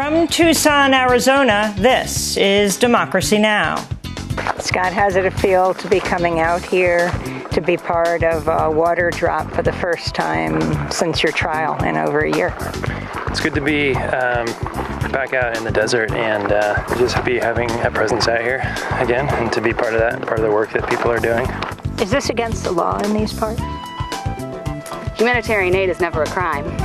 From Tucson, Arizona, this is Democracy Now! Scott, how's it feel to be coming out here to be part of a water drop for the first time since your trial in over a year? It's good to be back out in the desert and just be having a presence out here again and to be part of that, part of the work that people are doing. Is this against the law in these parts? Humanitarian aid is never a crime.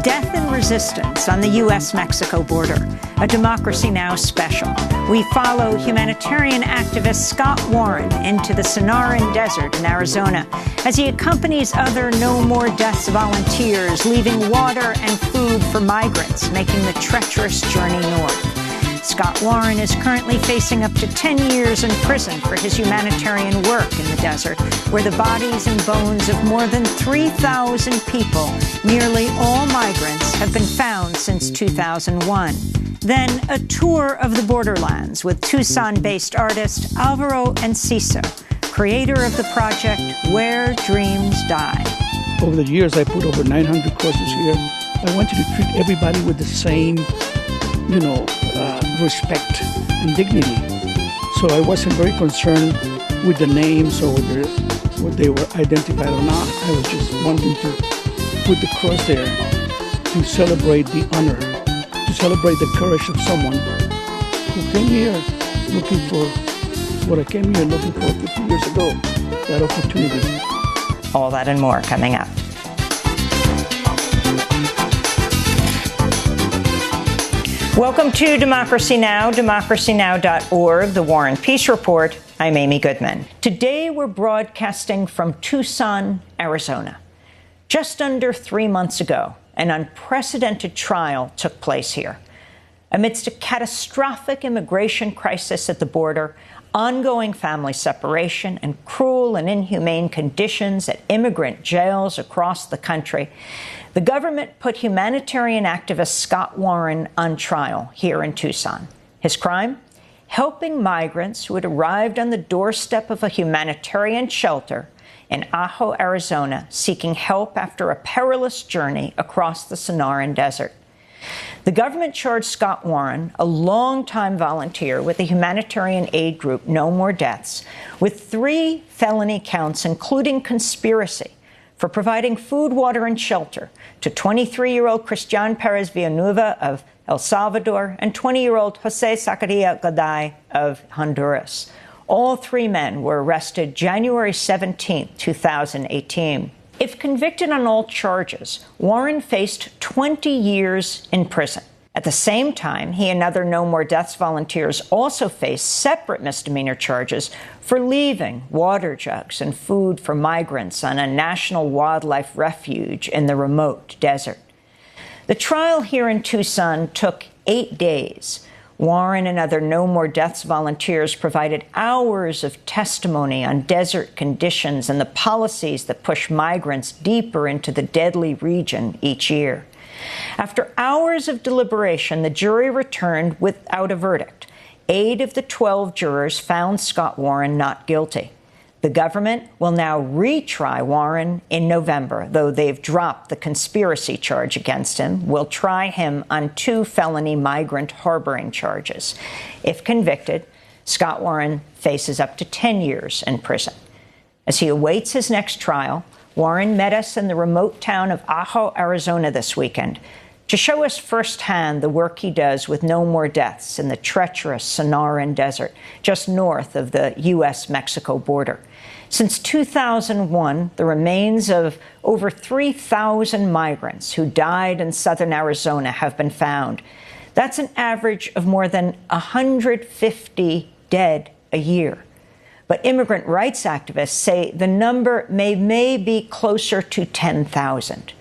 Death and Resistance on the U.S.-Mexico border, a Democracy Now! Special. We follow humanitarian activist Scott Warren into the Sonoran Desert in Arizona as he accompanies other No More Deaths volunteers, leaving water and food for migrants making the treacherous journey north. Scott Warren is currently facing up to 10 years in prison for his humanitarian work in the desert, where the bodies and bones of more than 3,000 people, nearly all migrants, have been found since 2001. Then a tour of the borderlands with Tucson-based artist Alvaro Enciso, creator of the project Where Dreams Die. Over the years, I put over 900 courses here. I wanted to treat everybody with the same, respect and dignity. So I wasn't very concerned with the names or whether they were identified or not. I was just wanting to put the cross there to celebrate the honor, to celebrate the courage of someone who came here looking for what I came here looking for 50 years ago, that opportunity. All that and more coming up. Welcome to Democracy Now!, democracynow.org, the War and Peace Report. I'm Amy Goodman. Today we're broadcasting from Tucson, Arizona. Just under 3 months ago, an unprecedented trial took place here. Amidst a catastrophic immigration crisis at the border, ongoing family separation, and cruel and inhumane conditions at immigrant jails across the country, the government put humanitarian activist Scott Warren on trial here in Tucson. His crime? Helping migrants who had arrived on the doorstep of a humanitarian shelter in Ajo, Arizona, seeking help after a perilous journey across the Sonoran Desert. The government charged Scott Warren, a longtime volunteer with the humanitarian aid group No More Deaths, with 3 felony counts, including conspiracy, for providing food, water, and shelter to 23-year-old Cristian Perez Villanueva of El Salvador and 20-year-old Jose Zacaria Gaday of Honduras. All 3 men were arrested January 17, 2018. If convicted on all charges, Warren faced 20 years in prison. At the same time, he and other No More Deaths volunteers also faced separate misdemeanor charges for leaving water jugs and food for migrants on a national wildlife refuge in the remote desert. The trial here in Tucson took 8 days. Warren and other No More Deaths volunteers provided hours of testimony on desert conditions and the policies that push migrants deeper into the deadly region each year. After hours of deliberation, the jury returned without a verdict. 8 of the 12 jurors found Scott Warren not guilty. The government will now retry Warren in November, though they've dropped the conspiracy charge against him. Will try him on 2 felony migrant harboring charges. If convicted, Scott Warren faces up to 10 years in prison. As he awaits his next trial, Warren met us in the remote town of Ajo, Arizona this weekend to show us firsthand the work he does with No More Deaths in the treacherous Sonoran Desert, just north of the U.S.-Mexico border. Since 2001, the remains of over 3,000 migrants who died in southern Arizona have been found. That's an average of more than 150 dead a year. But immigrant rights activists say the number may be closer to 10,000.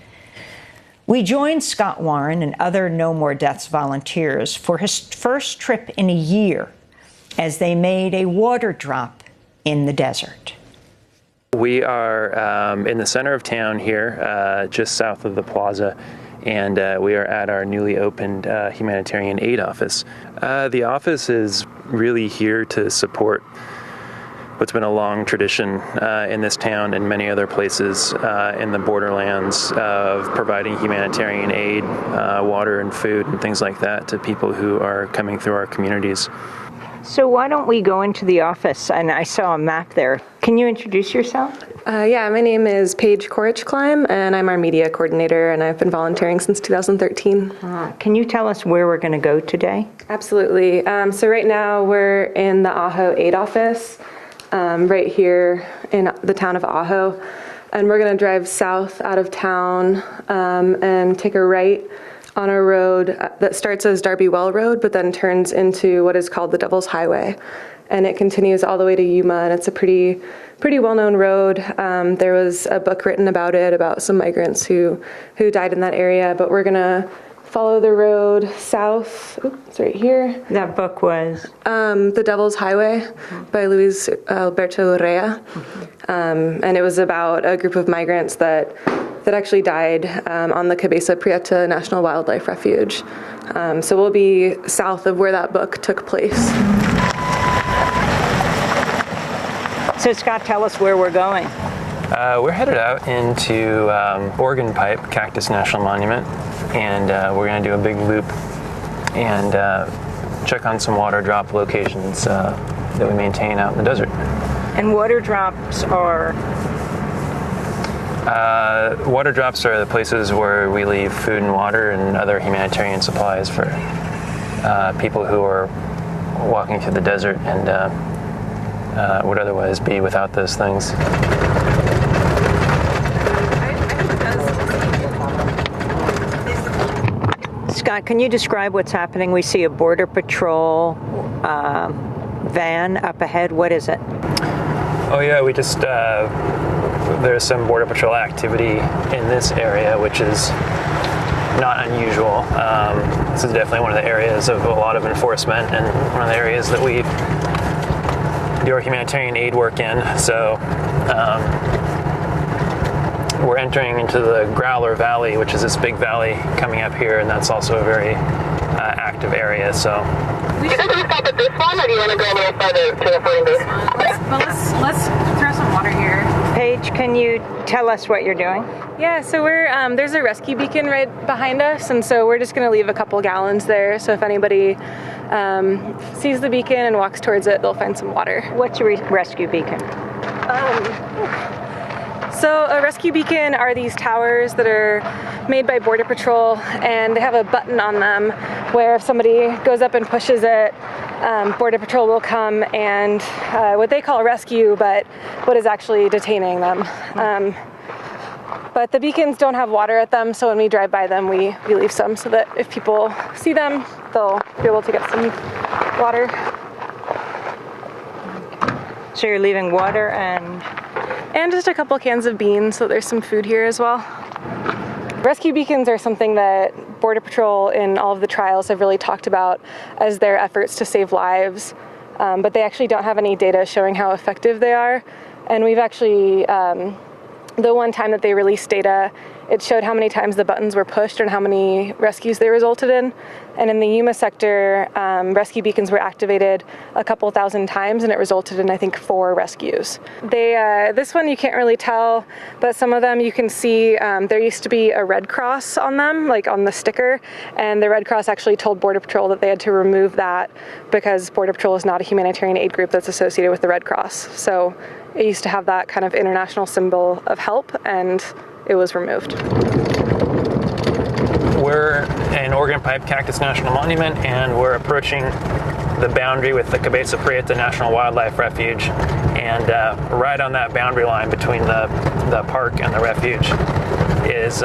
We joined Scott Warren and other No More Deaths volunteers for his first trip in a year as they made a water drop in the desert. We are in the center of town here, just south of the plaza, and we are at our newly opened humanitarian aid office. The office is really here to support what's been a long tradition in this town and many other places in the borderlands of providing humanitarian aid, water and food and things like that to people who are coming through our communities. So why don't we go into the office? And I saw a map there. Can you introduce yourself? Yeah, my name is Paige Korich-Klein, and I'm our media coordinator, and I've been volunteering since 2013. Can you tell us where we're going to go today? Absolutely. So right now we're in the Ajo Aid Office, right here in the town of Ajo, and we're going to drive south out of town and take a right on a road that starts as Darby Well Road, but then turns into what is called the Devil's Highway. And it continues all the way to Yuma, and it's a pretty well-known road. There was a book written about it, about some migrants who died in that area, but we're gonna follow the road south. Oops, it's right here. That book was? The Devil's Highway by Luis Alberto Urrea. And it was about a group of migrants that actually died on the Cabeza Prieta National Wildlife Refuge. So we'll be south of where that book took place. So Scott, tell us where we're going. We're headed out into Organ Pipe Cactus National Monument, and we're going to do a big loop and check on some water drop locations that we maintain out in the desert. And water drops are? Water drops are the places where we leave food and water and other humanitarian supplies for people who are walking through the desert and would otherwise be without those things. Scott, can you describe what's happening? We see a Border Patrol van up ahead. What is it? Oh yeah, we just, there's some Border Patrol activity in this area, which is not unusual. This is definitely one of the areas of a lot of enforcement and one of the areas that we do our humanitarian aid work in. So we're entering into the Growler Valley, which is this big valley coming up here, and that's also a very active area. So We should just stop at this one, or do you want to go a little further to the furthest? Let's throw some water here. Paige, can you tell us what you're doing? Yeah, so we're there's a rescue beacon right behind us, and so we're just going to leave a couple gallons there. So if anybody sees the beacon and walks towards it, they'll find some water. What's a rescue beacon? So a rescue beacon are these towers that are made by Border Patrol, and they have a button on them where if somebody goes up and pushes it, Border Patrol will come and what they call a rescue, but what is actually detaining them. But the beacons don't have water at them, so when we drive by them, we leave some so that if people see them, they'll be able to get some water. So you're leaving water And just a couple cans of beans, so there's some food here as well. Rescue beacons are something that Border Patrol in all of the trials have really talked about as their efforts to save lives, but they actually don't have any data showing how effective they are. And we've actually, the one time that they released data, it showed how many times the buttons were pushed and how many rescues they resulted in. And in the Yuma sector, rescue beacons were activated a couple thousand times, and it resulted in, I think, 4 rescues. This one you can't really tell, but some of them you can see there used to be a Red Cross on them, like on the sticker, and the Red Cross actually told Border Patrol that they had to remove that because Border Patrol is not a humanitarian aid group that's associated with the Red Cross. So it used to have that kind of international symbol of help, and it was removed. we're in Organ Pipe Cactus National Monument, and we're approaching the boundary with the Cabeza Prieta National Wildlife Refuge. And right on that boundary line between the park and the refuge is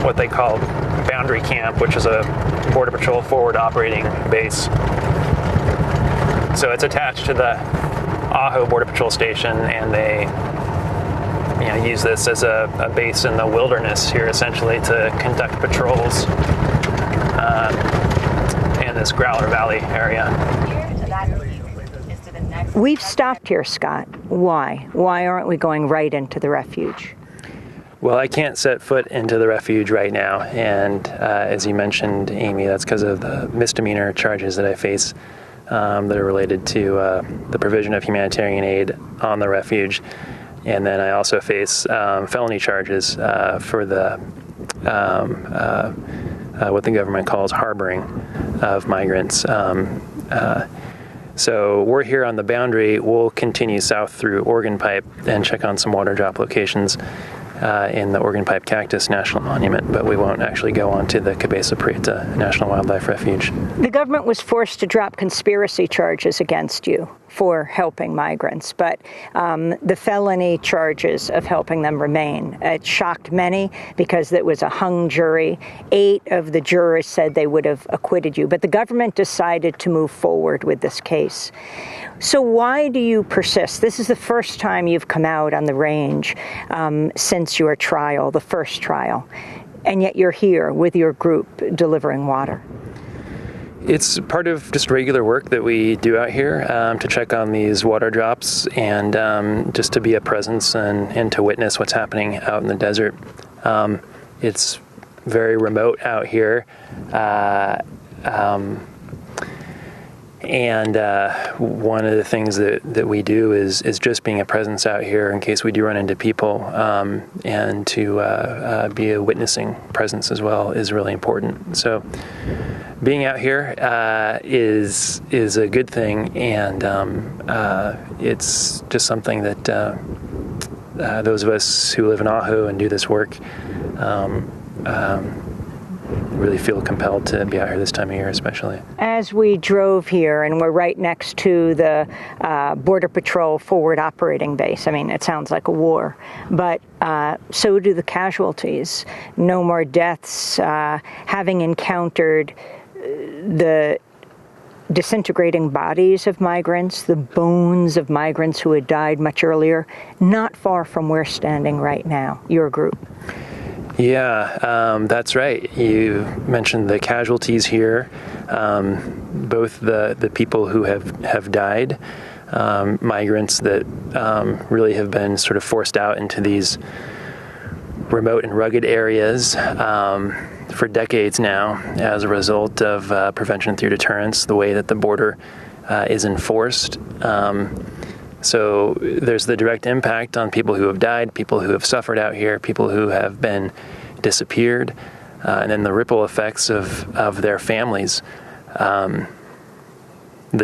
what they call Boundary Camp, which is a Border Patrol forward operating base. So it's attached to the Ajo Border Patrol Station, and they use this as a base in the wilderness here, essentially, to conduct patrols in this Growler Valley area. We've stopped here, Scott. Why? Why aren't we going right into the refuge? Well, I can't set foot into the refuge right now, and as you mentioned, Amy, that's because of the misdemeanor charges that I face that are related to the provision of humanitarian aid on the refuge. And then I also face felony charges for the what the government calls harboring of migrants. So we're here on the boundary. We'll continue south through Organ Pipe and check on some water drop locations in the Organ Pipe Cactus National Monument, but we won't actually go on to the Cabeza Prieta National Wildlife Refuge. The government was forced to drop conspiracy charges against you for helping migrants, but the felony charges of helping them remain. It shocked many because it was a hung jury. 8 of the jurors said they would have acquitted you, but the government decided to move forward with this case. So why do you persist? This is the first time you've come out on the range since your trial, the first trial, and yet you're here with your group delivering water. It's part of just regular work that we do out here to check on these water drops and just to be a presence and to witness what's happening out in the desert. It's very remote out here. And one of the things that we do is just being a presence out here in case we do run into people, and to be a witnessing presence as well is really important. So being out here is a good thing, and it's just something that those of us who live in Ahu and do this work really feel compelled to be out here this time of year, especially. As we drove here, and we're right next to the Border Patrol forward operating base, I mean, it sounds like a war, but so do the casualties. No more deaths, having encountered the disintegrating bodies of migrants, the bones of migrants who had died much earlier, not far from where we're standing right now, your group. Yeah, that's right. You mentioned the casualties here, both the people who have died, migrants that really have been sort of forced out into these remote and rugged areas for decades now as a result of prevention through deterrence, the way that the border is enforced. So there's the direct impact on people who have died, people who have suffered out here, people who have been disappeared, and then the ripple effects of their families, the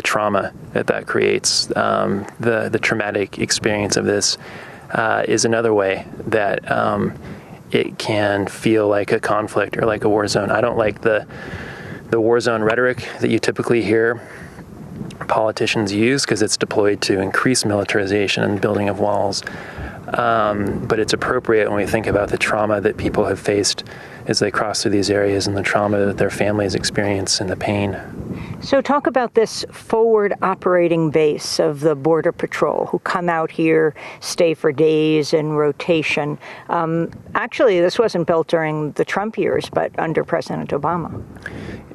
trauma that creates, the traumatic experience of this is another way that it can feel like a conflict or like a war zone. I don't like the war zone rhetoric that you typically hear politicians use because it's deployed to increase militarization and building of walls. But it's appropriate when we think about the trauma that people have faced as they cross through these areas and the trauma that their families experience and the pain. So talk about this forward operating base of the Border Patrol who come out here, stay for days in rotation. Actually, this wasn't built during the Trump years, but under President Obama.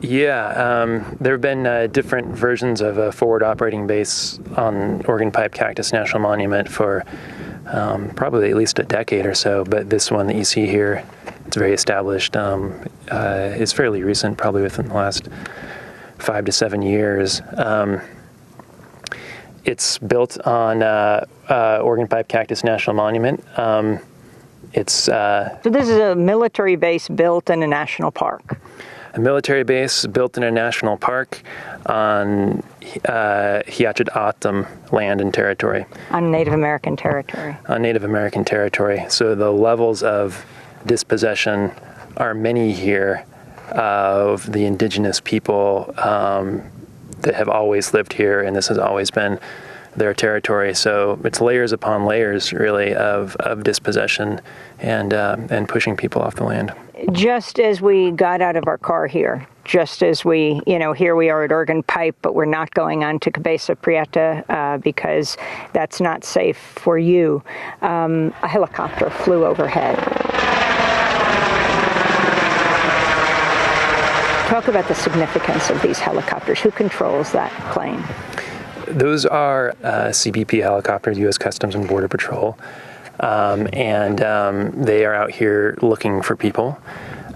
Yeah, there have been different versions of a forward operating base on Organ Pipe Cactus National Monument for probably at least a decade or so, but this one that you see here, it's very established, is fairly recent, probably within the last 5 to 7 years. It's built on Organ Pipe Cactus National Monument. So this is a military base built in a national park. A military base built in a national park on Hiachid Atam land and territory. On Native American territory. On Native American territory. So the levels of dispossession are many here of the indigenous people that have always lived here, and this has always been their territory. So it's layers upon layers, really, of dispossession and pushing people off the land. Just as we got out of our car here, just as we, here we are at Organ Pipe, but we're not going on to Cabeza Prieta because that's not safe for you, a helicopter flew overhead. Talk about the significance of these helicopters. Who controls that plane? Those are CBP helicopters, U.S. Customs and Border Patrol, and they are out here looking for people.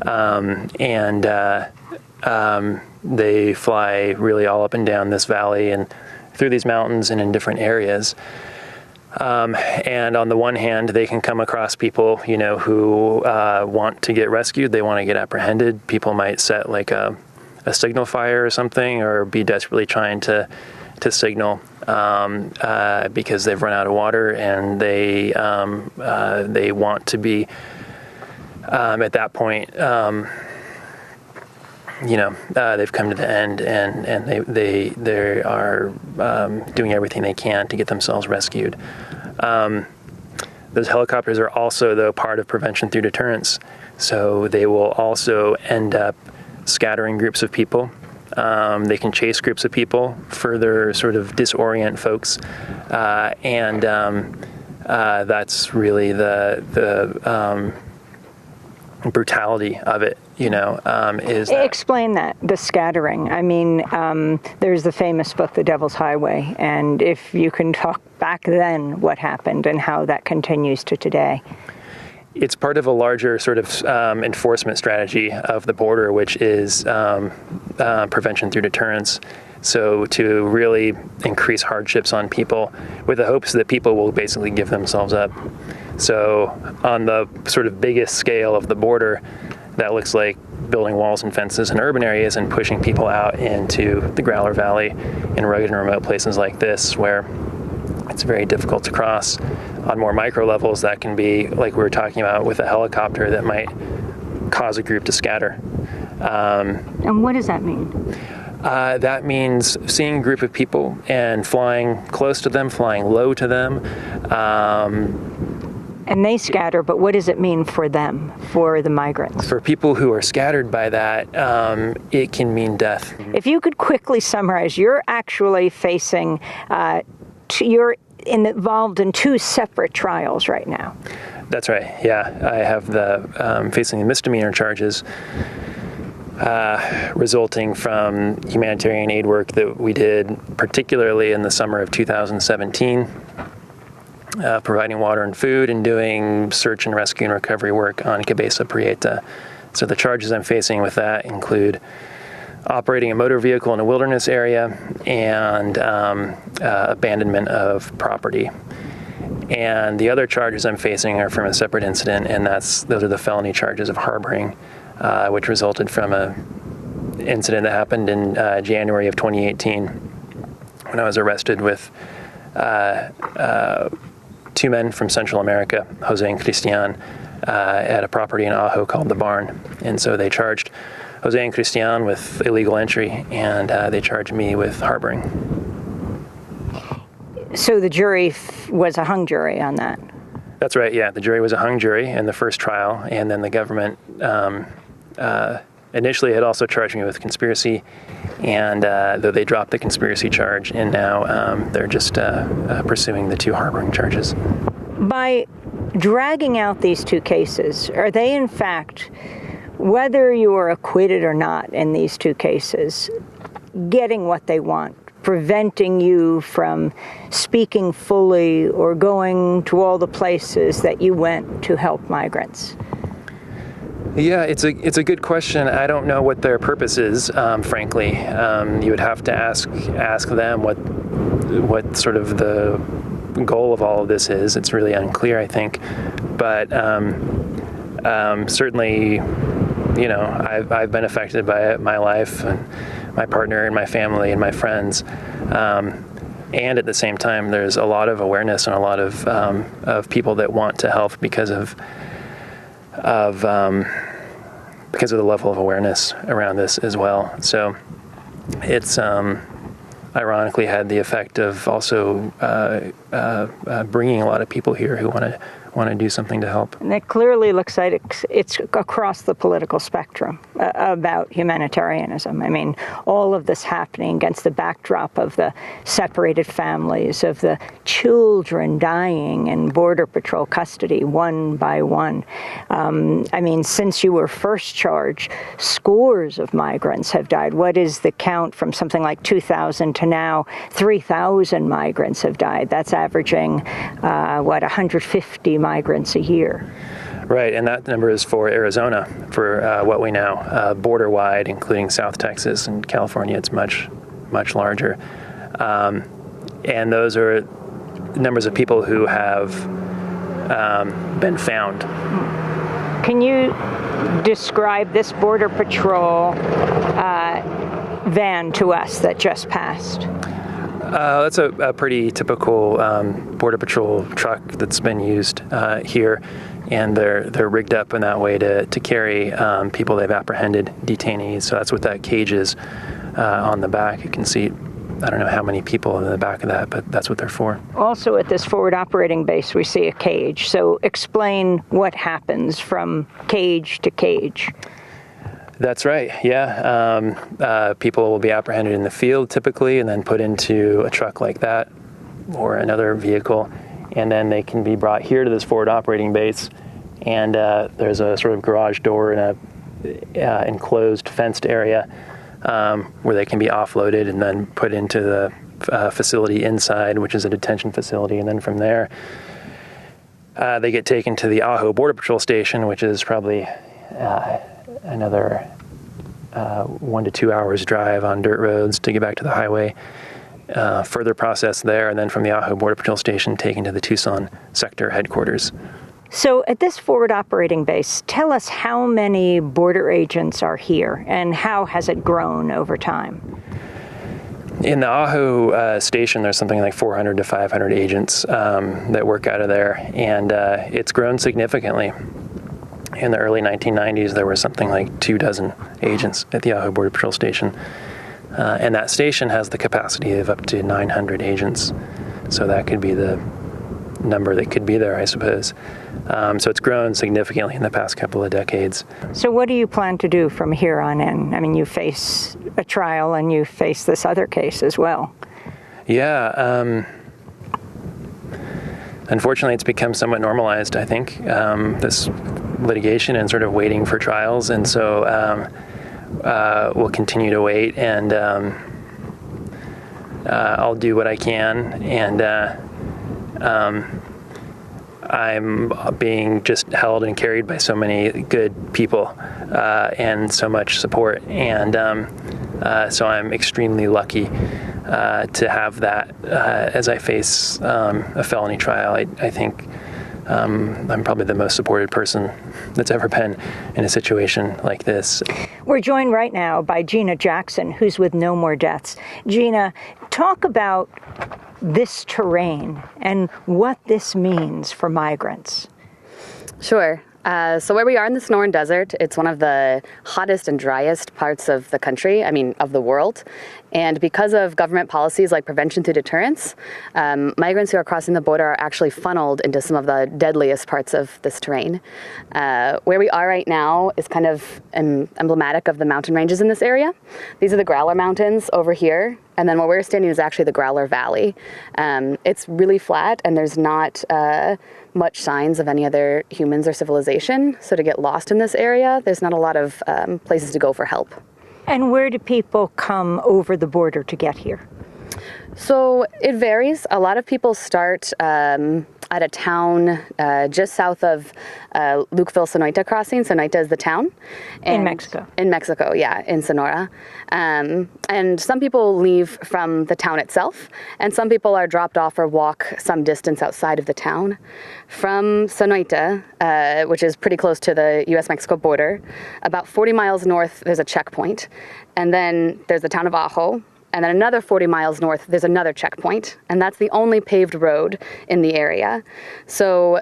And They fly really all up and down this valley and through these mountains and in different areas. And on the one hand, they can come across people, who want to get rescued. They want to get apprehended. People might set like a signal fire or something, or be desperately trying to signal because they've run out of water, and they want to be at that point. They've come to the end, and they are doing everything they can to get themselves rescued. Those helicopters are also, though, part of prevention through deterrence. So they will also end up scattering groups of people. They can chase groups of people, further sort of disorient folks, and that's really the brutality of it. Is that. Explain that, the scattering. I mean, there's the famous book, The Devil's Highway, and if you can talk back then what happened and how that continues to today. It's part of a larger sort of enforcement strategy of the border, which is prevention through deterrence. So to really increase hardships on people with the hopes that people will basically give themselves up. So on the sort of biggest scale of the border, that looks like building walls and fences in urban areas and pushing people out into the Growler Valley in rugged and remote places like this, where it's very difficult to cross. On more micro levels, that can be, like we were talking about with a helicopter, that might cause a group to scatter. And what does that mean? That means seeing a group of people and flying close to them, flying low to them. And they scatter, but what does it mean for them, for the migrants? For people who are scattered by that, it can mean death. If you could quickly summarize, you're actually facing, you're involved in two separate trials right now. That's right, yeah. I have facing the misdemeanor charges resulting from humanitarian aid work that we did, particularly in the summer of 2017. Providing water and food and doing search and rescue and recovery work on Cabeza Prieta. So the charges I'm facing with that include operating a motor vehicle in a wilderness area and abandonment of property. And the other charges I'm facing are from a separate incident, and those are the felony charges of harboring, which resulted from an incident that happened in January of 2018 when I was arrested with two men from Central America, Jose and Cristian, at a property in Ajo called The Barn. And so they charged Jose and Cristian with illegal entry, and they charged me with harboring. So the jury was a hung jury on that? That's right, yeah. The jury was a hung jury in the first trial, and then the government initially had also charged me with conspiracy, and though they dropped the conspiracy charge, and now they're just pursuing the two harboring charges. By dragging out these two cases, are they in fact, whether you are acquitted or not in these two cases, getting what they want, preventing you from speaking fully or going to all the places that you went to help migrants? Yeah, it's a good question. I don't know what their purpose is, frankly. You would have to ask them what sort of the goal of all of this is. It's really unclear, I think. But certainly, I've been affected by it, my life, and my partner, and my family, and my friends. And at the same time, there's a lot of awareness and a lot of people that want to help because of the level of awareness around this as well. So it's ironically had the effect of also bringing a lot of people here who want to do something to help. And it clearly looks like it's across the political spectrum about humanitarianism. I mean, all of this happening against the backdrop of the separated families, of the children dying in Border Patrol custody one by one. I mean, since you were first charged, scores of migrants have died. What is the count from something like 2,000 to now? 3,000 migrants have died. That's averaging, 150 migrants a year. Right, and that number is for Arizona, for what we know, border-wide, including South Texas and California. It's much, much larger. And those are numbers of people who have been found. Can you describe this Border Patrol van to us that just passed? That's a pretty typical Border Patrol truck that's been used here, and they're rigged up in that way to carry people they've apprehended, detainees. So that's what that cage is on the back. You can see, I don't know how many people in the back of that, but that's what they're for. Also at this forward operating base, we see a cage. So explain what happens from cage to cage. That's right, yeah. People will be apprehended in the field typically and then put into a truck like that or another vehicle, and then they can be brought here to this forward operating base, and there's a sort of garage door in a enclosed fenced area where they can be offloaded and then put into the facility inside, which is a detention facility, and then from there they get taken to the Ajo Border Patrol Station, which is probably another 1 to 2 hours drive on dirt roads to get back to the highway. Further processed there, and then from the Ajo Border Patrol Station taken to the Tucson sector headquarters. So at this forward operating base, tell us how many border agents are here and how has it grown over time? In the Ajo station, there's something like 400 to 500 agents that work out of there, and it's grown significantly. In the early 1990s, there were something like 24 agents at the Ajo Border Patrol Station. And that station has the capacity of up to 900 agents. So that could be the number that could be there, I suppose. So it's grown significantly in the past couple of decades. So what do you plan to do from here on in? I mean, you face a trial and you face this other case as well. Yeah. Unfortunately, it's become somewhat normalized, I think, this litigation and sort of waiting for trials. And so we'll continue to wait, and I'll do what I can. And I'm being just held and carried by so many good people and so much support. And so I'm extremely lucky to have that as I face a felony trial. I think I'm probably the most supported person that's ever been in a situation like this. We're joined right now by Gina Jackson, who's with No More Deaths. Gina, talk about this terrain and what this means for migrants. Sure. So where we are in the Sonoran Desert, it's one of the hottest and driest parts of the country, of the world. And because of government policies like prevention through deterrence, migrants who are crossing the border are actually funneled into some of the deadliest parts of this terrain. Where we are right now is kind of emblematic of the mountain ranges in this area. These are the Growler Mountains over here. And then where we're standing is actually the Growler Valley. It's really flat, and there's not much signs of any other humans or civilization. So to get lost in this area, there's not a lot of places to go for help. And where do people come over the border to get here? So it varies. A lot of people start at a town just south of Lukeville-Sonoita crossing. Sonoita is the town. In Mexico. In Mexico, yeah, in Sonora. And some people leave from the town itself, and some people are dropped off or walk some distance outside of the town. From Sonoita, which is pretty close to the U.S.-Mexico border, about 40 miles north, there's a checkpoint. And then there's the town of Ajo. And then another 40 miles north, there's another checkpoint, and that's the only paved road in the area. So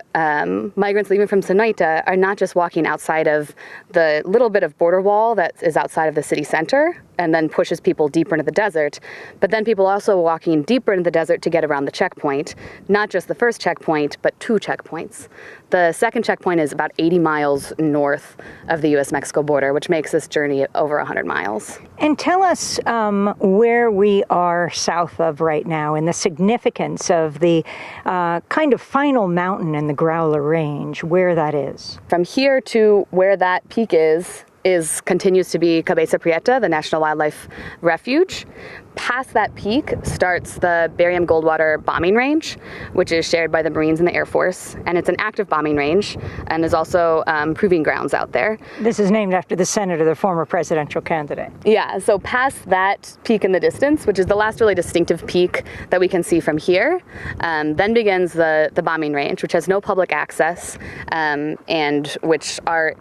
migrants leaving from Sonoita are not just walking outside of the little bit of border wall that is outside of the city center and then pushes people deeper into the desert, but then people also walking deeper into the desert to get around the checkpoint, not just the first checkpoint, but 2 checkpoints. The second checkpoint is about 80 miles north of the U.S.-Mexico border, which makes this journey over 100 miles. And tell us where we are south of right now and the significance of the kind of final mountain in the Growler Range, where that is. From here to where that peak is continues to be Cabeza Prieta, the National Wildlife Refuge. Past that peak starts the Barium Goldwater bombing range, which is shared by the Marines and the Air Force. And it's an active bombing range and there's also proving grounds out there. This is named after the senator, the former presidential candidate. Yeah, so past that peak in the distance, which is the last really distinctive peak that we can see from here, then begins the bombing range, which has no public access and which our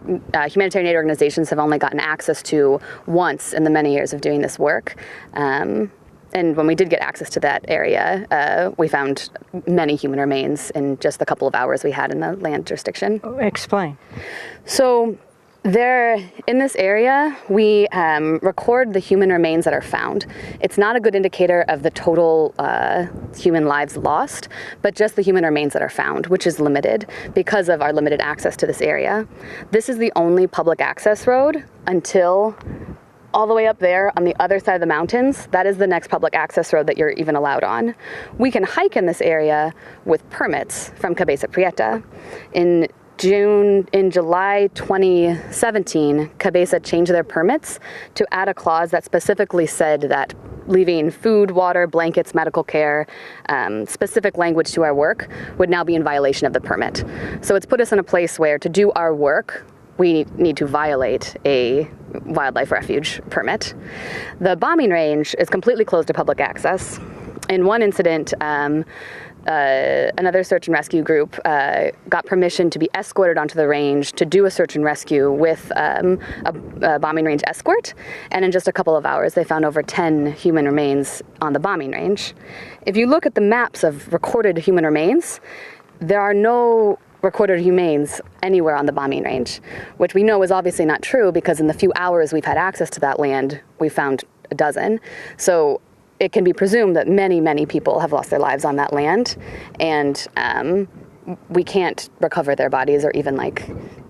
humanitarian aid organizations have only gotten access to once in the many years of doing this work. And when we did get access to that area, we found many human remains in just the couple of hours we had in the land jurisdiction. Explain. So there, in this area, we record the human remains that are found. It's not a good indicator of the total human lives lost, but just the human remains that are found, which is limited because of our limited access to this area. This is the only public access road until all the way up there on the other side of the mountains. That is the next public access road that you're even allowed on. We can hike in this area with permits from Cabeza Prieta. In July 2017, Cabeza changed their permits to add a clause that specifically said that leaving food, water, blankets, medical care, specific language to our work would now be in violation of the permit. So it's put us in a place where to do our work, we need to violate a wildlife refuge permit. The bombing range is completely closed to public access. In one incident, another search and rescue group got permission to be escorted onto the range to do a search and rescue with a bombing range escort. And in just a couple of hours, they found over 10 human remains on the bombing range. If you look at the maps of recorded human remains, there are no recorded remains anywhere on the bombing range, which we know is obviously not true because in the few hours we've had access to that land, we found a dozen. So it can be presumed that many, many people have lost their lives on that land, and we can't recover their bodies or even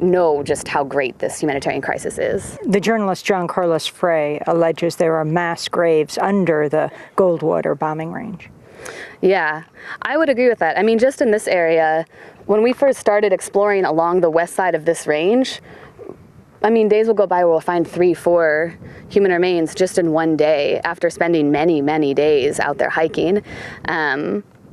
know just how great this humanitarian crisis is. The journalist John Carlos Frey alleges there are mass graves under the Goldwater bombing range. Yeah, I would agree with that. I mean, just in this area, when we first started exploring along the west side of this range, I mean, days will go by where we'll find 3-4 human remains just in one day after spending many, many days out there hiking.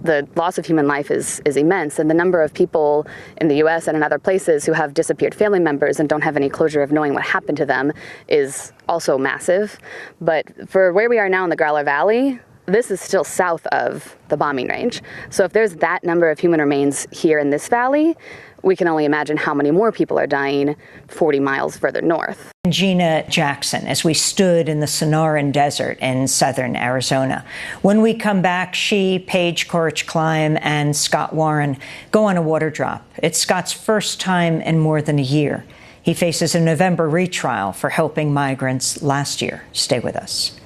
The loss of human life is immense, and the number of people in the U.S. and in other places who have disappeared family members and don't have any closure of knowing what happened to them is also massive. But for where we are now in the Growler Valley, this is still south of the bombing range. So if there's that number of human remains here in this valley, we can only imagine how many more people are dying 40 miles further north. Gina Jackson, as we stood in the Sonoran Desert in southern Arizona. When we come back, she, Paige Corrich-Klein, and Scott Warren go on a water drop. It's Scott's first time in more than a year. He faces a November retrial for helping migrants last year. Stay with us.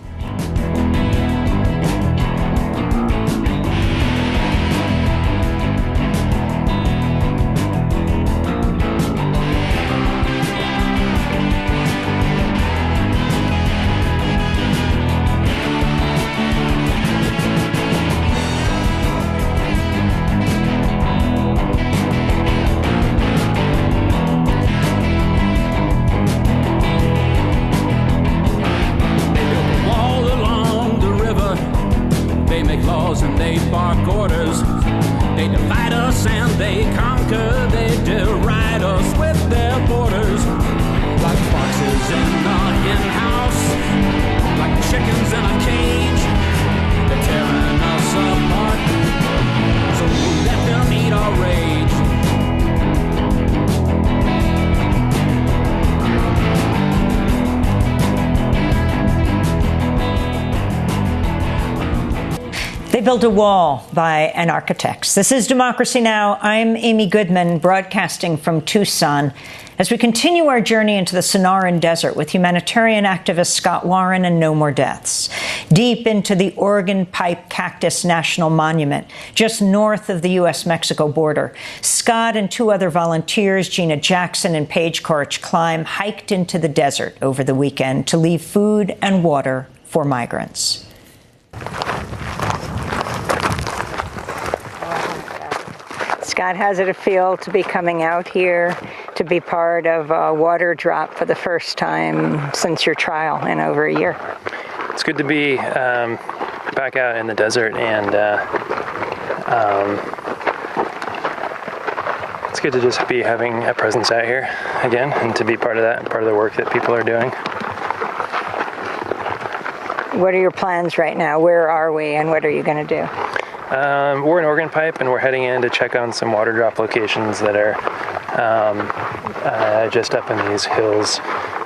They built a wall by an architect. This is Democracy Now! I'm Amy Goodman, broadcasting from Tucson as we continue our journey into the Sonoran Desert with humanitarian activist Scott Warren and No More Deaths, deep into the Oregon Pipe Cactus National Monument, just north of the U.S.-Mexico border. Scott and two other volunteers, Gina Jackson and Paige Corrich-Klein, hiked into the desert over the weekend to leave food and water for migrants. Scott, how's it feel to be coming out here to be part of a water drop for the first time since your trial in over a year? It's good to be back out in the desert, and it's good to just be having a presence out here again, and to be part of that, and part of the work that people are doing. What are your plans right now? Where are we, and what are you going to do? We're in Organ Pipe, and we're heading in to check on some water drop locations that are just up in these hills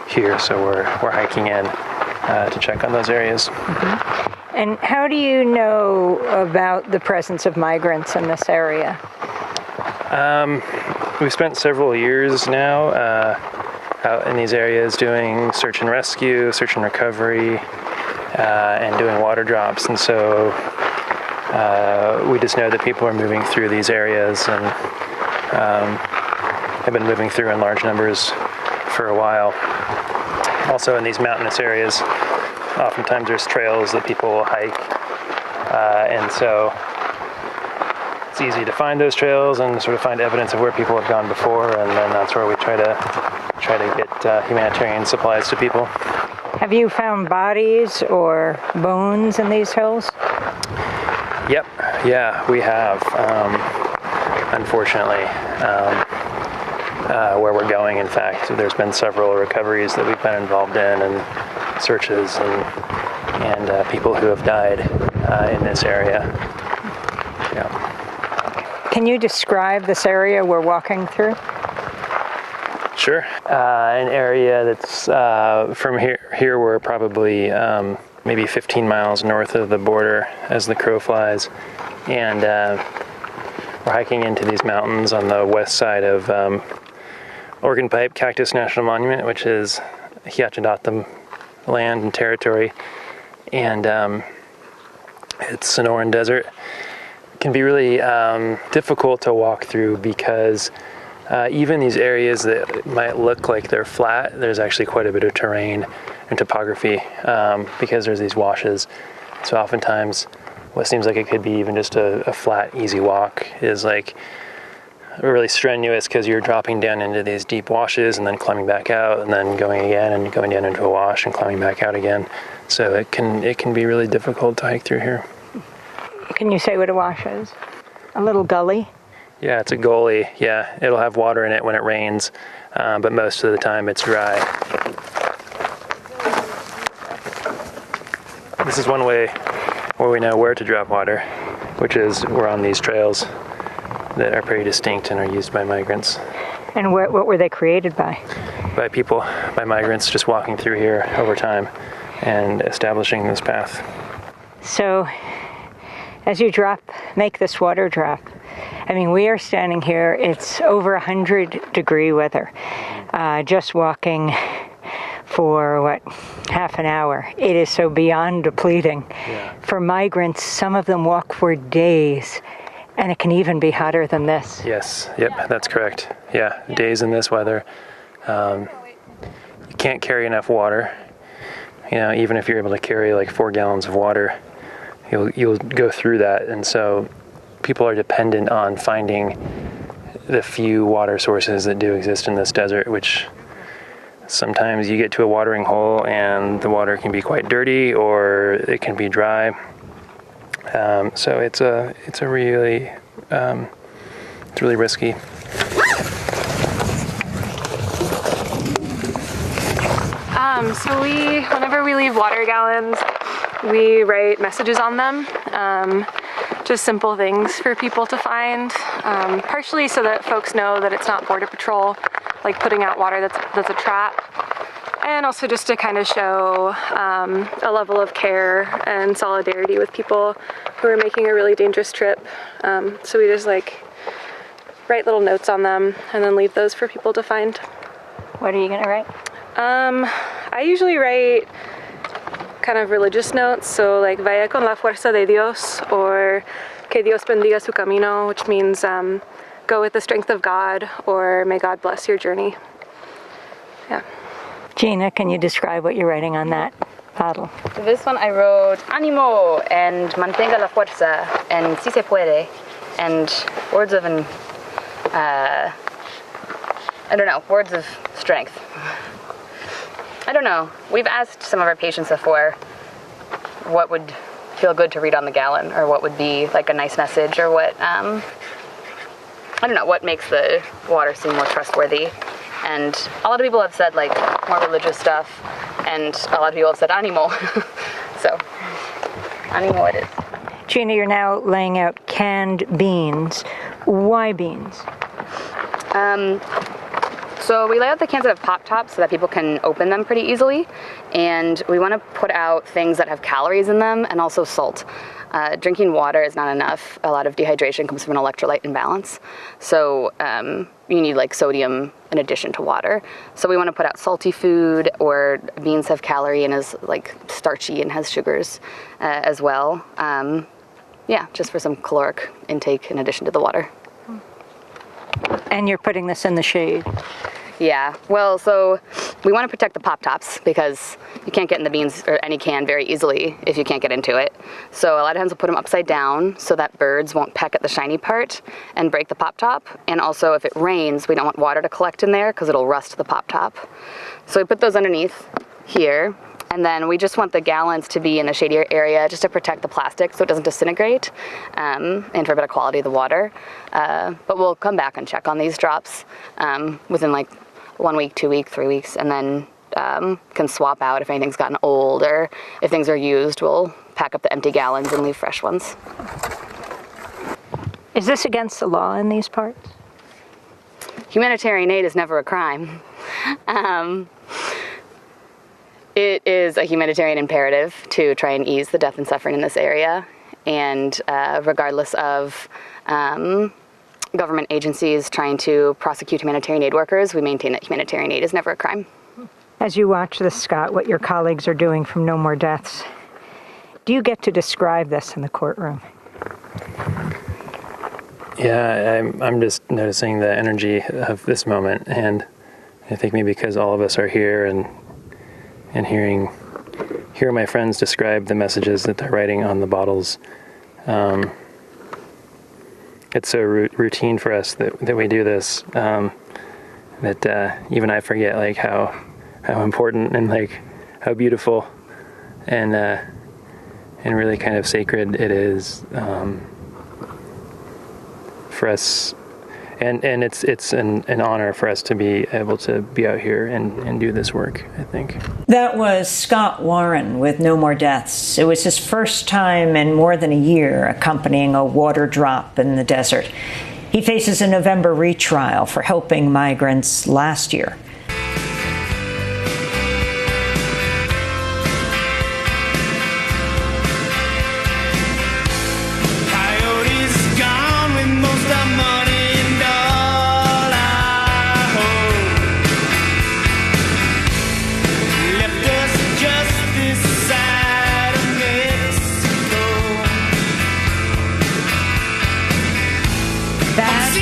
here. So we're hiking in to check on those areas. Mm-hmm. And how do you know about the presence of migrants in this area? We've spent several years now out in these areas doing search and rescue, search and recovery, and doing water drops. And so we just know that people are moving through these areas and have been moving through in large numbers for a while. Also in these mountainous areas, oftentimes there's trails that people will hike, and so it's easy to find those trails and sort of find evidence of where people have gone before, and then that's where we try to get humanitarian supplies to people. Have you found bodies or bones in these hills? Yep, yeah, we have, unfortunately. Where we're going, in fact, there's been several recoveries that we've been involved in, and searches, and people who have died in this area. Yeah. Can you describe this area we're walking through? Sure. An area that's from here we're probably maybe 15 miles north of the border as the crow flies, and we're hiking into these mountains on the west side of Organ Pipe Cactus National Monument, which is Hiachadatam land and territory, and it's Sonoran Desert. It can be really difficult to walk through because even these areas that might look like they're flat, there's actually quite a bit of terrain and topography because there's these washes. So oftentimes what seems like it could be even just a flat, easy walk is like really strenuous because you're dropping down into these deep washes and then climbing back out and then going again and going down into a wash and climbing back out again. So it can be really difficult to hike through here. Can you say what a wash is? A little gully? Yeah, it's a gully. Yeah, it'll have water in it when it rains, but most of the time it's dry. This is one way where we know where to drop water, which is we're on these trails that are pretty distinct and are used by migrants. And what were they created by? By people, by migrants just walking through here over time and establishing this path. So, as you make this water drop, I mean, we are standing here, it's over 100-degree weather, just walking for, half an hour. It is so beyond depleting. Yeah. For migrants, some of them walk for days, and it can even be hotter than this. Yes, yep, that's correct. Yeah, days in this weather. You can't carry enough water. You know, even if you're able to carry like 4 gallons of water, you'll go through that. And so people are dependent on finding the few water sources that do exist in this desert, which sometimes you get to a watering hole and the water can be quite dirty or it can be dry. So it's really risky. So whenever we leave water gallons, we write messages on them, just simple things for people to find, partially so that folks know that it's not Border Patrol, like putting out water that's a trap, and also just to kind of show a level of care and solidarity with people who are making a really dangerous trip. So we just write little notes on them and then leave those for people to find. What are you going to write? I usually write kind of religious notes, so like vaya con la fuerza de Dios, or que Dios bendiga su camino, which means go with the strength of God, or may God bless your journey. Yeah. Gina, can you describe what you're writing on that paddle? This one I wrote ánimo and mantenga la fuerza and si se puede, and words of words of strength. I don't know. We've asked some of our patients before what would feel good to read on the gallon, or what would be like a nice message, or what, I don't know, what makes the water seem more trustworthy. And a lot of people have said like more religious stuff, and a lot of people have said animal. So, animal it is. Gina, you're now laying out canned beans. Why beans? So we lay out the cans that have pop tops so that people can open them pretty easily, and we want to put out things that have calories in them and also salt. Drinking water is not enough. A lot of dehydration comes from an electrolyte imbalance. So you need like sodium in addition to water. So we want to put out salty food, or beans have calorie and is like starchy and has sugars as well. Yeah, just for some caloric intake in addition to the water. And you're putting this in the shade. Yeah, well, so we want to protect the pop tops because you can't get in the beans or any can very easily if you can't get into it. So a lot of times we'll put them upside down so that birds won't peck at the shiny part and break the pop top. And also if it rains, we don't want water to collect in there because it'll rust the pop top. So we put those underneath here. And then we just want the gallons to be in a shadier area just to protect the plastic so it doesn't disintegrate, and for a better quality of the water. But we'll come back and check on these drops within like 1 week, 2 weeks, 3 weeks, and then can swap out if anything's gotten old, or if things are used, we'll pack up the empty gallons and leave fresh ones. Is this against the law in these parts? Humanitarian aid is never a crime. It is a humanitarian imperative to try and ease the death and suffering in this area, and regardless of government agencies trying to prosecute humanitarian aid workers, we maintain that humanitarian aid is never a crime. As you watch this, Scott, what your colleagues are doing from No More Deaths, do you get to describe this in the courtroom? Yeah, I'm just noticing the energy of this moment, and I think maybe because all of us are here and hear my friends describe the messages that they're writing on the bottles. It's so routine for us that we do this, that even I forget like how important and like how beautiful and really kind of sacred it is for us. And it's an honor for us to be able to be out here and do this work, I think. That was Scott Warren with No More Deaths. It was his first time in more than a year accompanying a water drop in the desert. He faces a November retrial for helping migrants last year.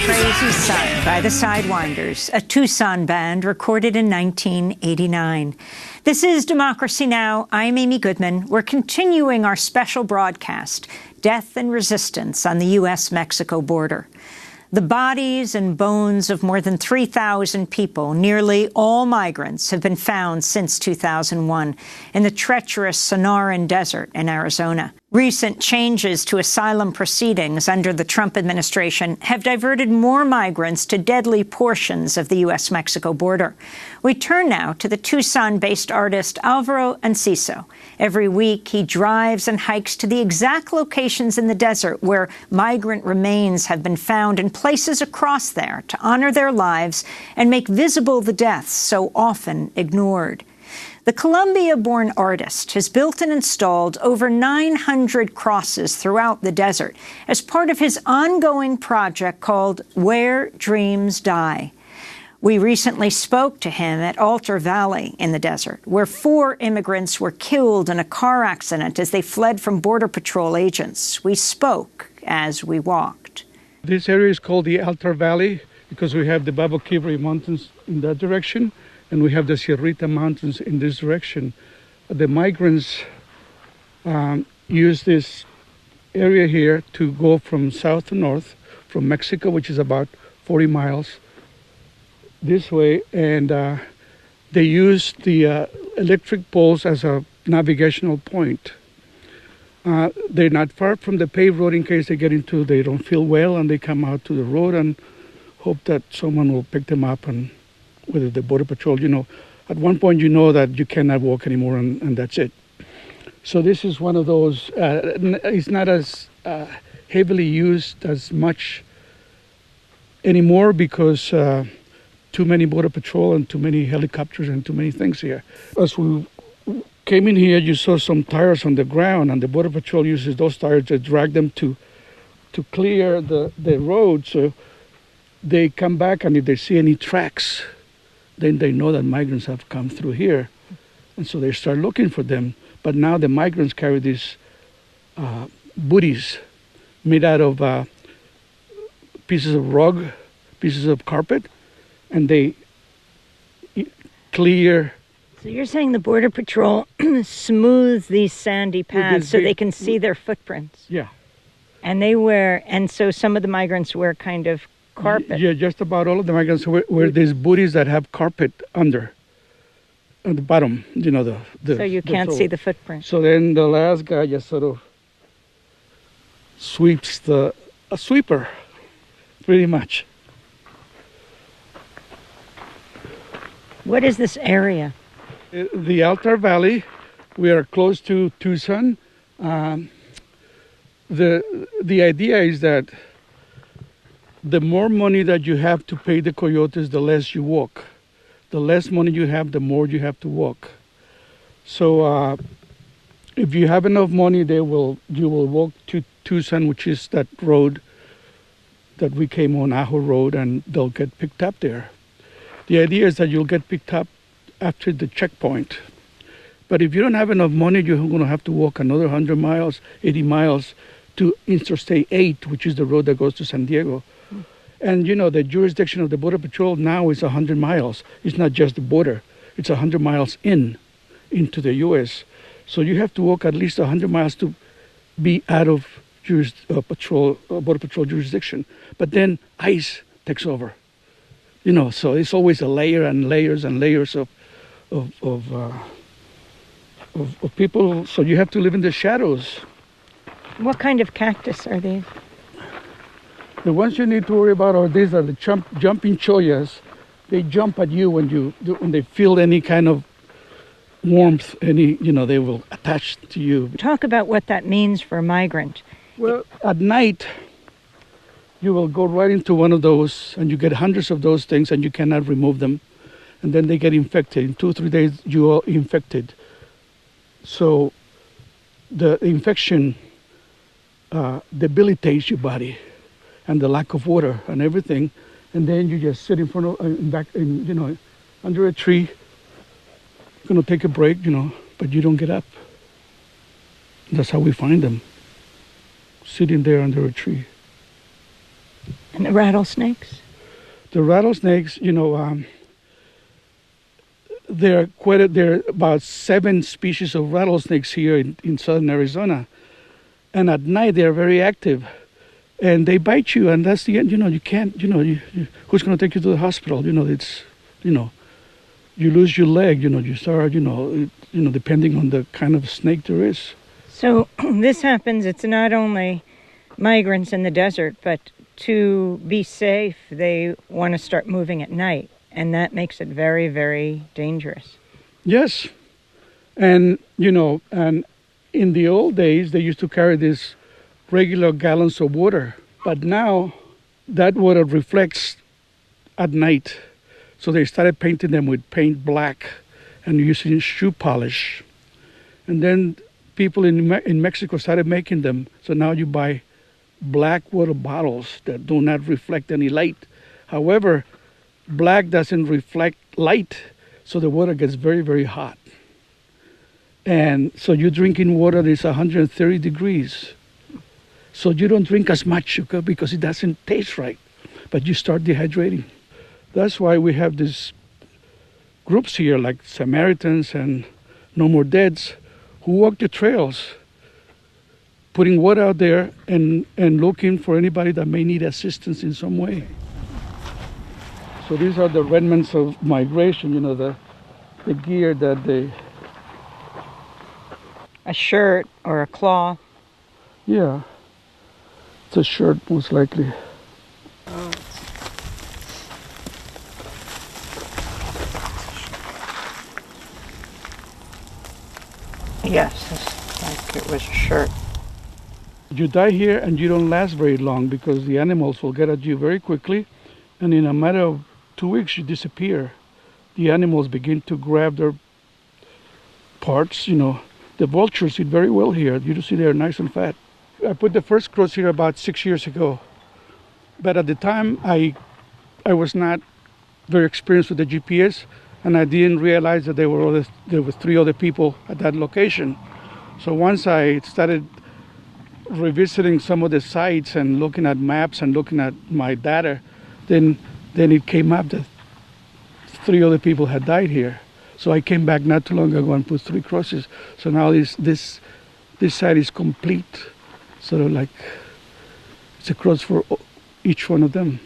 Crazy Sun by the Sidewinders, a Tucson band recorded in 1989. This is Democracy Now! I'm Amy Goodman. We're continuing our special broadcast, Death and Resistance on the U.S.-Mexico border. The bodies and bones of more than 3,000 people, nearly all migrants, have been found since 2001 in the treacherous Sonoran Desert in Arizona. Recent changes to asylum proceedings under the Trump administration have diverted more migrants to deadly portions of the U.S.-Mexico border. We turn now to the Tucson-based artist Alvaro Enciso. Every week, he drives and hikes to the exact locations in the desert where migrant remains have been found and places across there to honor their lives and make visible the deaths so often ignored. The Colombia-born artist has built and installed over 900 crosses throughout the desert as part of his ongoing project called Where Dreams Die. We recently spoke to him at Altar Valley in the desert, where 4 immigrants were killed in a car accident as they fled from Border Patrol agents. We spoke as we walked. This area is called the Altar Valley because we have the Baboquivri Mountains in that direction, and we have the Sierrita Mountains in this direction. The migrants use this area here to go from south to north, from Mexico, which is about 40 miles this way, and they use the electric poles as a navigational point. They're not far from the paved road in case they don't feel well and they come out to the road and hope that someone will pick them up, and whether the Border Patrol, at one point that you cannot walk anymore and that's it. So this is one of those, it's not as heavily used as much anymore because too many Border Patrol and too many helicopters and too many things here. As we came in here, you saw some tires on the ground, and the Border Patrol uses those tires to drag them to clear the road. So they come back, and if they see any tracks, then they know that migrants have come through here. And so they start looking for them. But now the migrants carry these booties made out of pieces of rug, pieces of carpet, and they clear. So you're saying the Border Patrol smooths these sandy paths so they can see their footprints? Yeah. And so some of the migrants wear kind of carpet? Yeah, just about all of the migrants wear these booties that have carpet under. At the bottom, so you can't see the footprint. So then the last guy just sort of sweeps a sweeper, pretty much. What is this area? The Altar Valley. We are close to Tucson. The idea is that the more money that you have to pay the coyotes, the less you walk. The less money you have, the more you have to walk. So if you have enough money, you will walk to Tucson, which is that road that we came on, Ajo Road, and they'll get picked up there. The idea is that you'll get picked up after the checkpoint. But if you don't have enough money, you're going to have to walk another 100 miles, 80 miles to Interstate 8, which is the road that goes to San Diego. And the jurisdiction of the Border Patrol now is 100 miles. It's not just the border. It's 100 miles into the U.S. So you have to walk at least 100 miles to be out of Border Patrol jurisdiction. But then ICE takes over. So it's always a layer and layers and layers of people. So you have to live in the shadows. What kind of cactus are these? The ones you need to worry about are these are the jumping chollas. They jump at you when they feel any kind of warmth, they will attach to you. Talk about what that means for a migrant. Well, at night, you will go right into one of those and you get hundreds of those things and you cannot remove them. And then they get infected. In 2 or 3 days, you are infected. So the infection debilitates your body, and the lack of water and everything, and then you just sit in front of, under a tree, gonna take a break, but you don't get up. That's how we find them, sitting there under a tree. And the rattlesnakes? The rattlesnakes, there are about 7 species of rattlesnakes here in southern Arizona, and at night they are very active. And they bite you, and that's the end. You can't. Who's going to take you to the hospital? It's, you lose your leg. You start. Depending on the kind of snake there is. So this happens. It's not only migrants in the desert, but to be safe, they want to start moving at night, and that makes it very, very dangerous. Yes, and and in the old days, they used to carry this regular gallons of water, but now that water reflects at night, so they started painting them with paint black and using shoe polish, and then people in Mexico started making them, so now you buy black water bottles that do not reflect any light. However, black doesn't reflect light, so the water gets very, very hot, and so you're drinking water that's 130 degrees. So you don't drink as much, okay, because it doesn't taste right, but you start dehydrating. That's why we have these groups here like Samaritans and No More Deads who walk the trails, putting water out there and looking for anybody that may need assistance in some way. So these are the remnants of migration, the gear that they... A shirt or a cloth. Yeah, it's a shirt, most likely. Yes, it's like it was a shirt. You die here and you don't last very long because the animals will get at you very quickly, and in a matter of 2 weeks you disappear. The animals begin to grab their parts. The vultures eat very well here. You see they're nice and fat. I put the first cross here about 6 years ago, but at the time I was not very experienced with the GPS, and I didn't realize that there were 3 other people at that location. So once I started revisiting some of the sites and looking at maps and looking at my data, then it came up that 3 other people had died here. So I came back not too long ago and put 3 crosses. So now this site is complete, sort of like it's a cross for each one of them.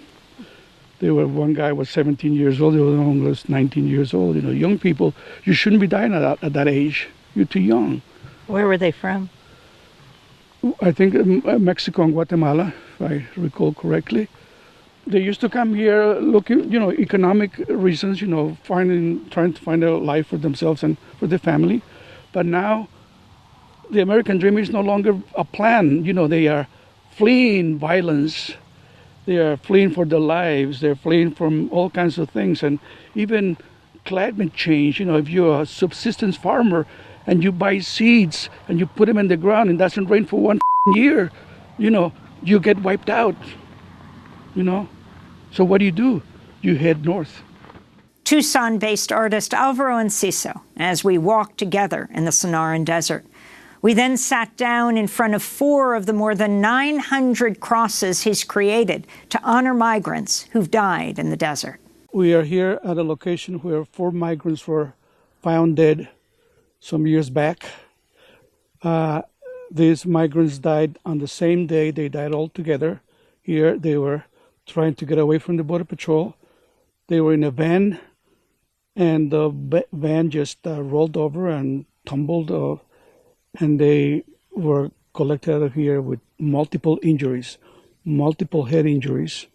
One guy was 17 years old, the other one was 19 years old. Young people, you shouldn't be dying at that age. You're too young. Where were they from? I think Mexico and Guatemala, if I recall correctly. They used to come here looking, economic reasons, trying to find a life for themselves and for their family. But now the American dream is no longer a plan. They are fleeing violence. They are fleeing for their lives. They're fleeing from all kinds of things. And even climate change, if you're a subsistence farmer and you buy seeds and you put them in the ground and it doesn't rain for 1 year, you get wiped out. So what do? You head north. Tucson-based artist Alvaro Enciso, as we walked together in the Sonoran Desert. We then sat down in front of 4 of the more than 900 crosses he's created to honor migrants who've died in the desert. We are here at a location where 4 migrants were found dead some years back. These migrants died on the same day. They died all together. Here they were trying to get away from the Border Patrol. They were in a van, and the van just rolled over and tumbled, and they were collected out of here with multiple injuries, multiple head injuries.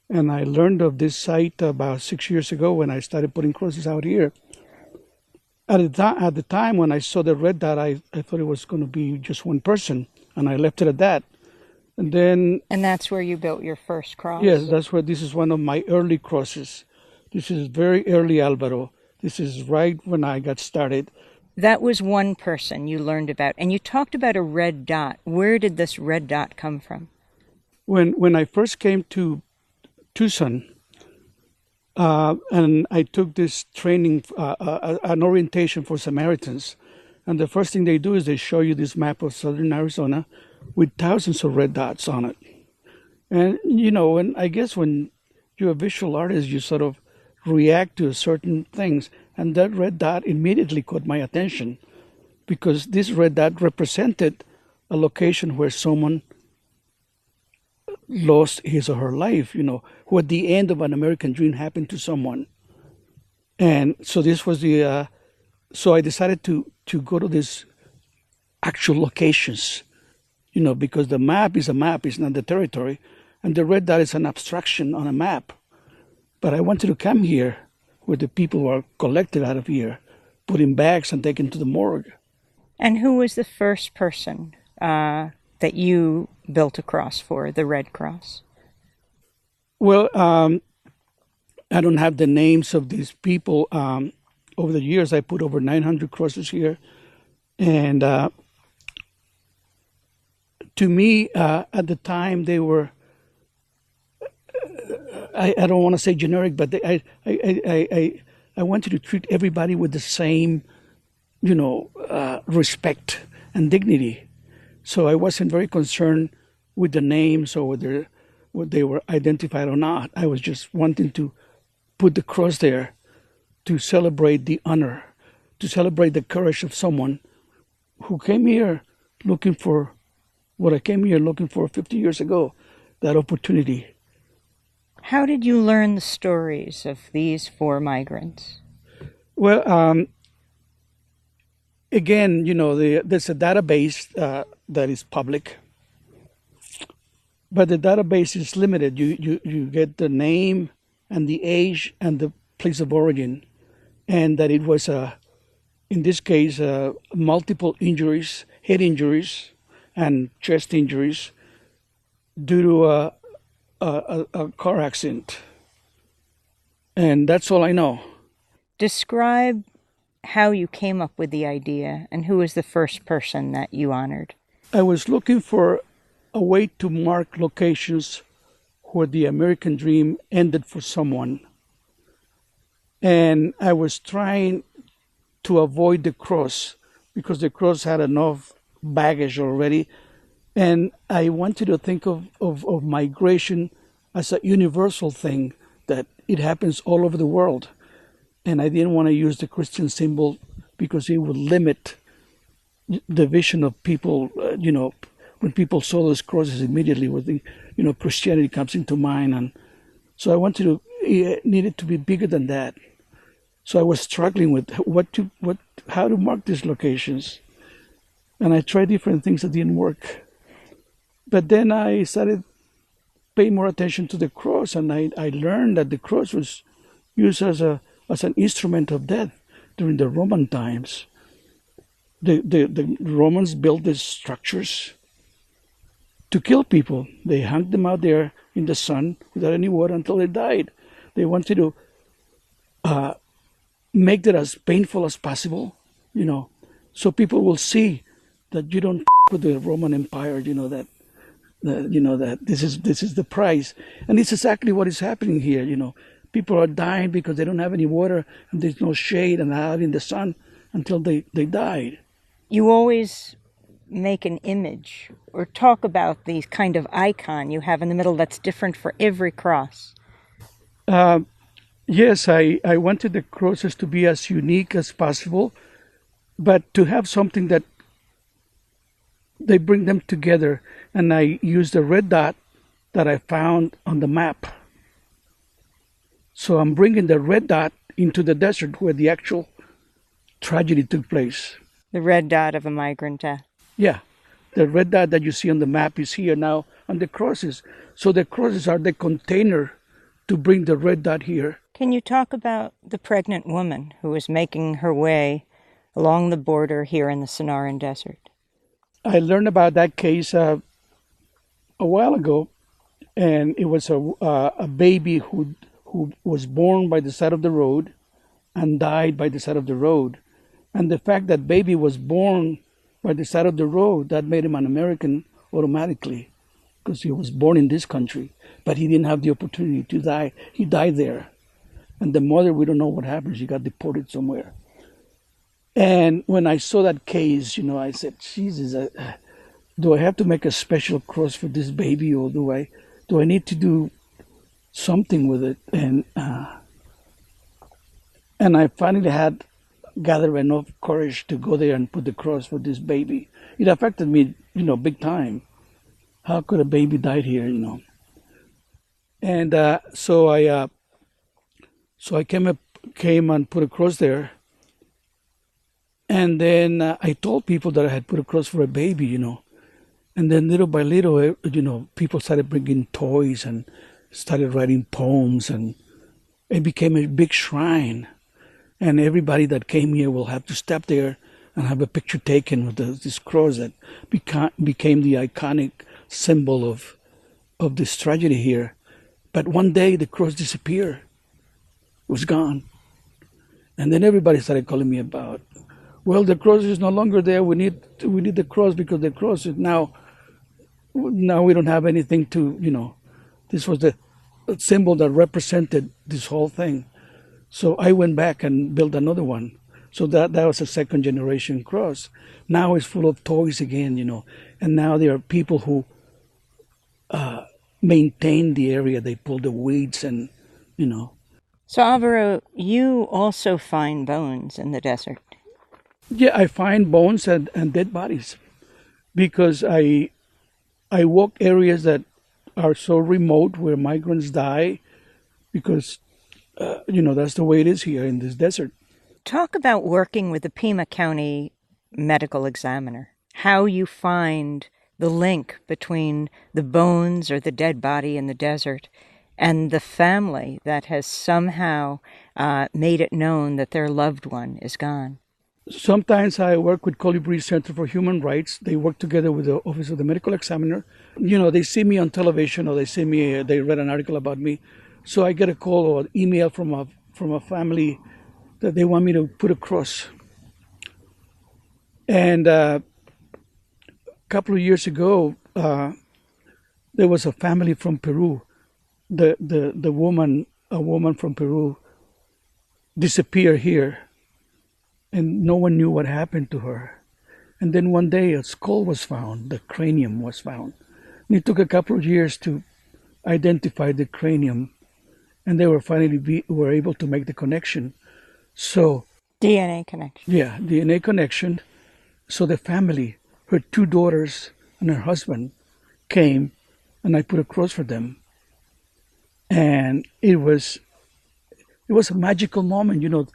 And I learned of this site about 6 years ago when I started putting crosses out here. At the time when I saw the red dot, I thought it was going to be just one person, and I left it at that. And that's where you built your first cross? Yes, that's where this is one of my early crosses. This is very early, Alvaro. This is right when I got started. That was one person you learned about. And you talked about a red dot. Where did this red dot come from? When I first came to Tucson, and I took this training, an orientation for Samaritans. And the first thing they do is they show you this map of southern Arizona with thousands of red dots on it. And, and I guess when you're a visual artist, you sort of react to certain things. And that red dot immediately caught my attention because this red dot represented a location where someone lost his or her life, who at the end of an American dream happened to someone. And so this was so I decided to go to these actual locations, because the map is a map, it's not the territory. And the red dot is an abstraction on a map. But I wanted to come here where the people were collected out of here, put in bags and taken to the morgue. And who was the first person that you built a cross for, the Red Cross? Well, I don't have the names of these people. Over the years, I put over 900 crosses here. And to me, at the time, they were, I don't want to say generic, but I wanted to treat everybody with the same, respect and dignity. So I wasn't very concerned with the names or whether they were identified or not. I was just wanting to put the cross there to celebrate the honor, to celebrate the courage of someone who came here looking for what I came here looking for 50 years ago, that opportunity. How did you learn the stories of these 4 migrants? Well, again, there's a database that is public, but the database is limited. You get the name and the age and the place of origin, and that it was in this case multiple injuries, head injuries, and chest injuries due to a car accident, and that's all I know. Describe how you came up with the idea and who was the first person that you honored. I was looking for a way to mark locations where the American dream ended for someone. And I was trying to avoid the cross because the cross had enough baggage already. And I wanted to think of migration as a universal thing, that it happens all over the world. And I didn't want to use the Christian symbol because it would limit the vision of people. When people saw those crosses, immediately with the, Christianity comes into mind. And so I wanted to, it needed to be bigger than that. So I was struggling with how to mark these locations. And I tried different things that didn't work. But then I started paying more attention to the cross, and I learned that the cross was used as an instrument of death during the Roman times. The Romans built these structures to kill people. They hung them out there in the sun without any water until they died. They wanted to make that as painful as possible, so people will see that you don't with the Roman Empire, that this is the price. And it's exactly what is happening here. People are dying because they don't have any water and there's no shade and out in the sun until they died. You always make an image or talk about the kind of icon you have in the middle that's different for every cross. Yes, I wanted the crosses to be as unique as possible, but to have something that they bring them together. And I used the red dot that I found on the map. So I'm bringing the red dot into the desert where the actual tragedy took place. The red dot of a migrant death. Yeah, the red dot that you see on the map is here now on the crosses. So the crosses are the container to bring the red dot here. Can you talk about the pregnant woman who was making her way along the border here in the Sonoran Desert? I learned about that case a while ago, and it was a baby who was born by the side of the road and died by the side of the road. And the fact that baby was born by the side of the road, that made him an American automatically, because he was born in this country, but he didn't have the opportunity to die. He died there. And the mother, we don't know what happened. She got deported somewhere. And when I saw that case, I said, Jesus, do I have to make a special cross for this baby, or do I need to do something with it? And I finally had gathered enough courage to go there and put the cross for this baby. It affected me, big time. How could a baby die here, And so I came and put a cross there. And then I told people that I had put a cross for a baby, And then little by little, people started bringing toys and started writing poems, and it became a big shrine. And everybody that came here will have to step there and have a picture taken with this cross that became the iconic symbol of this tragedy here. But one day the cross disappeared. It was gone. And then everybody started calling me about, well, the cross is no longer there. We need the cross because the cross is now we don't have anything to, this was the symbol that represented this whole thing. So I went back and built another one. So that was a second generation cross. Now it's full of toys again, and now there are people who maintain the area. They pull the weeds and, So Alvaro, you also find bones in the desert. Yeah, I find bones and dead bodies because I walk areas that are so remote where migrants die because, that's the way it is here in this desert. Talk about working with the Pima County medical examiner, how you find the link between the bones or the dead body in the desert and the family that has somehow made it known that their loved one is gone. Sometimes I work with Colibri Center for Human Rights. They work together with the Office of the Medical Examiner. You know, they see me on television, or they read an article about me. So I get a call or an email from a family that they want me to put a cross. And a couple of years ago, there was a family from Peru. A woman from Peru disappeared here, and no one knew what happened to her. And then one day a skull was found, the cranium was found. And it took a couple of years to identify the cranium, and they were finally were able to make the connection. So DNA connection. Yeah, DNA connection. So the family, her 2 daughters and her husband, came, and I put a cross for them. And it was a magical moment, you know.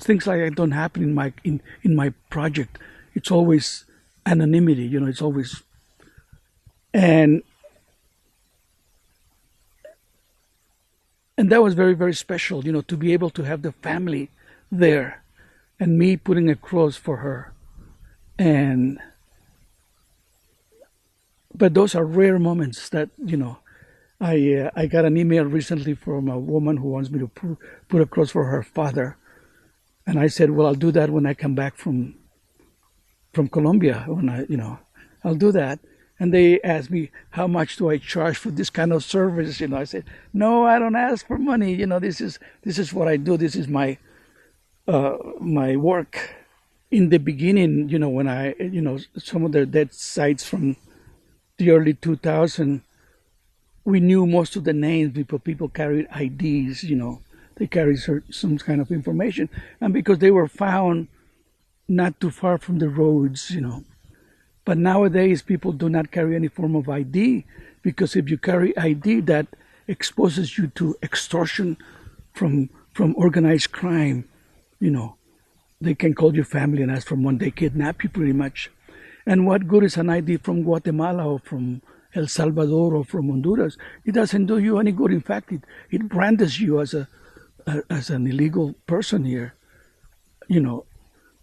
Things like that don't happen in my project. It's always anonymity, you know. It's always, and that was very, very special, you know, to be able to have the family there, and me putting a cross for her, but those are rare moments that, you know. I got an email recently from a woman who wants me to put a cross for her father, and I said, well, I'll do that when I come back from Colombia. I'll do that. And they asked me, how much do I charge for this kind of service? You know, I said, no, I don't ask for money. You know, this is what I do. This is my work. In the beginning, you know, when some of the dead sites from the early 2000s, we knew most of the names because people carried IDs, you know. They carried some kind of information. And because they were found not too far from the roads, you know. But nowadays, people do not carry any form of ID, because if you carry ID, that exposes you to extortion from organized crime, you know. They can call your family and ask for money. They kidnap you pretty much. And what good is an ID from Guatemala or from El Salvador or from Honduras? It doesn't do you any good. In fact, it brands you as an illegal person here. You know,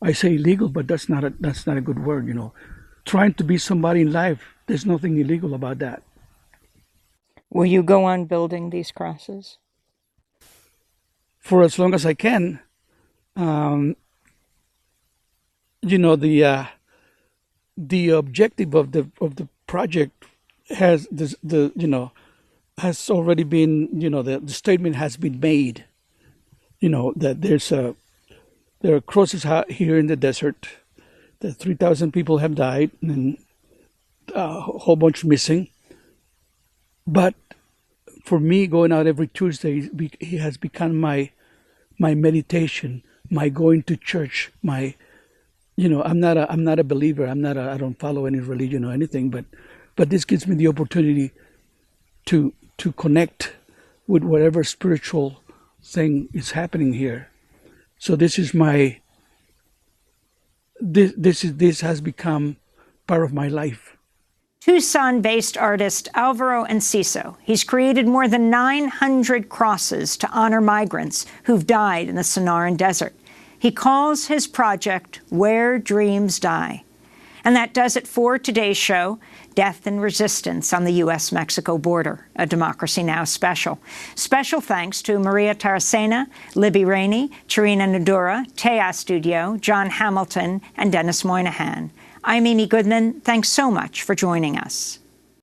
I say illegal, but that's not a good word. You know, trying to be somebody in life, there's nothing illegal about that. Will you go on building these crosses? For as long as I can. You know, the objective of the project has has already been, you know, the statement has been made, you know, that there are crosses here in the desert, that 3,000 people have died and a whole bunch missing. But for me, going out every Tuesday, it has become my meditation, my going to church, you know, I'm not a believer. I don't follow any religion or anything, but this gives me the opportunity to connect with whatever spiritual thing is happening here. So this has become part of my life. Tucson-based artist Alvaro Enciso. He's created more than 900 crosses to honor migrants who've died in the Sonoran Desert. He calls his project Where Dreams Die. And that does it for today's show, Death and Resistance on the U.S.-Mexico border, a Democracy Now! Special. Special thanks to Maria Taracena, Libby Rainey, Charina Nadura, Tea Studio, John Hamilton, and Dennis Moynihan. I'm Amy Goodman. Thanks so much for joining us.